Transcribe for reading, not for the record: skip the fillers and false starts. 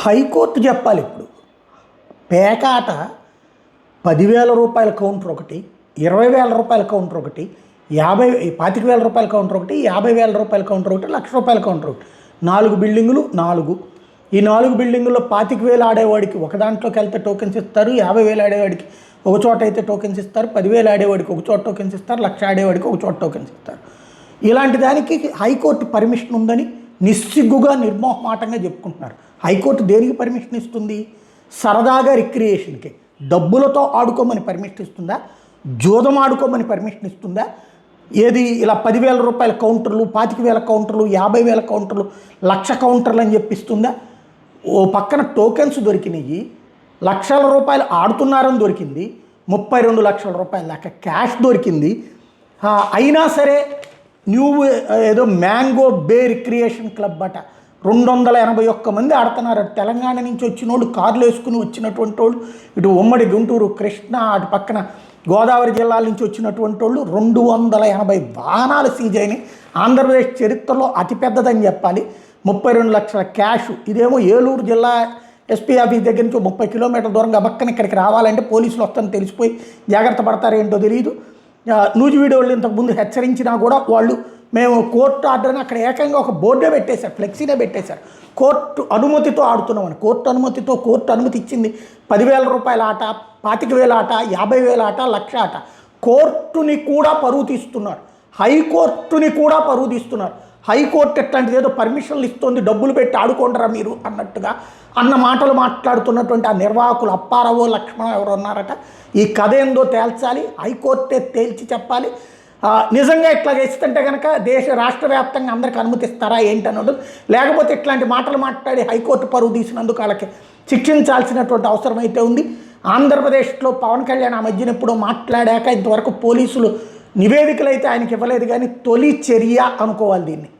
High court చెప్పాలి ఇప్పుడు. పేకాట 10,000 రూపాయల కౌంటర్ ఒకటి, 20,000 రూపాయల కౌంటర్ ఒకటి, 25,000 రూపాయల కౌంటర్ ఒకటి, 50,000 రూపాయల కౌంటర్ ఒకటి, 1,00,000 రూపాయల కౌంటర్ ఒకటి. 4 బిల్డింగులు 4. ఈ 4 బిల్డింగుల్లో 25,000 ఆడేవాడికి ఒక దాంట్లోకి వెళ్తే టోకెన్స్ ఇస్తారు, 50,000 ఆడేవాడికి ఒక చోట అయితే టోకెన్స్ ఇస్తారు, 10,000 ఆడేవాడికి ఒక చోట టోకెన్స్ ఇస్తారు, 1,00,000 ఆడేవాడికి ఒక చోట టోకెన్స్ ఇస్తారు. ఇలాంటి దానికి హైకోర్టు పర్మిషన్ ఉందని నిస్సిగ్గుగా నిర్మోహమాటంగా చెప్పుకుంటున్నారు. హైకోర్టు దేనికి పర్మిషన్ ఇస్తుంది? సరదాగా రిక్రియేషన్కి డబ్బులతో ఆడుకోమని పర్మిషన్ ఇస్తుందా? జూదం ఆడుకోమని పర్మిషన్ ఇస్తుందా? ఏది ఇలా 10,000 రూపాయల కౌంటర్లు, 25,000 కౌంటర్లు, 50,000 కౌంటర్లు, 1,00,000 కౌంటర్లు అని చెప్పిస్తుందా? ఓ పక్కన టోకెన్స్ దొరికినాయి, లక్షల రూపాయలు ఆడుతున్నారని దొరికింది, 32 లక్షల రూపాయల దాకా క్యాష్ దొరికింది. అయినా సరే ఏదో మ్యాంగో బే రిక్రియేషన్ క్లబ్ అట 281 మంది ఆడుతున్నారు. తెలంగాణ నుంచి వచ్చిన వాళ్ళు, కార్లు వేసుకుని వచ్చినటువంటి వాళ్ళు, ఇటు ఉమ్మడి గుంటూరు, కృష్ణ, అటు పక్కన గోదావరి జిల్లాల నుంచి వచ్చినటువంటి వాళ్ళు 280 వాహనాలు సీజ్ అయినాయి. ఆంధ్రప్రదేశ్ చరిత్రలో అతిపెద్దదని చెప్పాలి. 32 లక్షల క్యాష్. ఇదేమో ఏలూరు జిల్లా ఎస్పీ ఆఫీస్ దగ్గర నుంచి 30 కిలోమీటర్ల దూరంగా పక్కన ఇక్కడికి రావాలంటే పోలీసులు వస్తారని తెలిసిపోయి జాగ్రత్త పడతారేంటో తెలియదు. నూజివీడు వాళ్ళు ఇంతకుముందు హెచ్చరించినా కూడా వాళ్ళు మేము కోర్టు ఆర్డర్ని అక్కడ ఏకంగా ఒక బోర్డే పెట్టేశారు, ఫ్లెక్సీనే పెట్టేశారు. కోర్టు అనుమతితో ఆడుతున్నామని. కోర్టు అనుమతి ఇచ్చింది 10,000 రూపాయల ఆట, 25,000 ఆట, 50,000 ఆట, 1,00,000 ఆట. కోర్టుని కూడా పరువు తీస్తున్నారు, హైకోర్టుని కూడా పరువు తీస్తున్నారు. హైకోర్టు ఎట్లాంటిది ఏదో పర్మిషన్లు ఇస్తుంది, డబ్బులు పెట్టి ఆడుకోండిరా మీరు అన్నట్టుగా అన్న మాటలు మాట్లాడుతున్నటువంటి ఆ నిర్వాహకులు అప్పారావో లక్ష్మణ ఎవరు ఉన్నారట. ఈ కథ ఏందో తేల్చాలి, హైకోర్టే తేల్చి చెప్పాలి. నిజంగా ఇట్లా చేస్తుంటే కనుక రాష్ట్ర వ్యాప్తంగా అందరికి అనుమతిస్తారా ఏంటన్నది, లేకపోతే ఇట్లాంటి మాటలు మాట్లాడి హైకోర్టు పరువు తీసినందుకు వాళ్ళకి శిక్షించాల్సినటువంటి అవసరం అయితే ఉంది. ఆంధ్రప్రదేశ్లో పవన్ కళ్యాణ్ ఆ మధ్యన ఎప్పుడో మాట్లాడాక ఇంతవరకు పోలీసులు నివేదికలు అయితే ఆయనకి ఇవ్వలేదు, కానీ తొలి చర్య అనుకోవాలి దీన్ని.